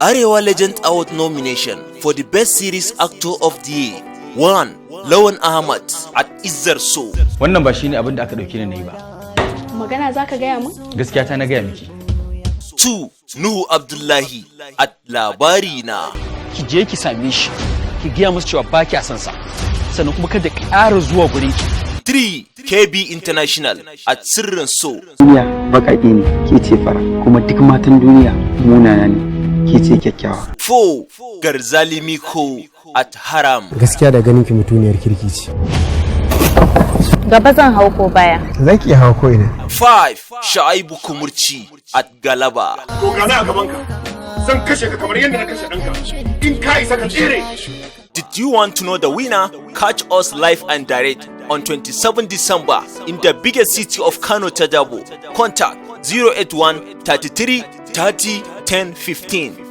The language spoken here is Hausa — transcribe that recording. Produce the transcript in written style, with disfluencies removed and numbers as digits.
Arewa Legend Award nomination for the Best Series Actor of the Year. 1. LAWAN AHMAD at Izzar So. Wannan ba shine abin da aka dauke ni nayi ba. Magana zaka gaya min? Gaskiya ta na gaya miki. 2. NUHU ABDULLAHI at Labarina. Ki je ki same shi. Ki gaya musu cewa ba kya son sa. Sannan kuma kada ƙara zuwa gurin ki. 3. KB International at Sirrin So. Duniya baƙaƙe ne, ke ce fara, kuma duk matan duniya munana ne, ke ce kyakkyawa. 4. GARZALI MIKO at Haram. Gaskiya da ganin ki mutuniyar kirki ce. Gaba zan hau ko baya? Zaki iya hawa ko ina. 5. Shaibu Kumurci at Galaba. To gana a gaban ka. Zan kashe ka kamar yadda na kashe ɗanka. In ka isa ka tsere. Did you want to know the winner? Catch us live and direct on 27 December in the biggest city of Kano, Tajabo. Contact 081 33 30 10 15.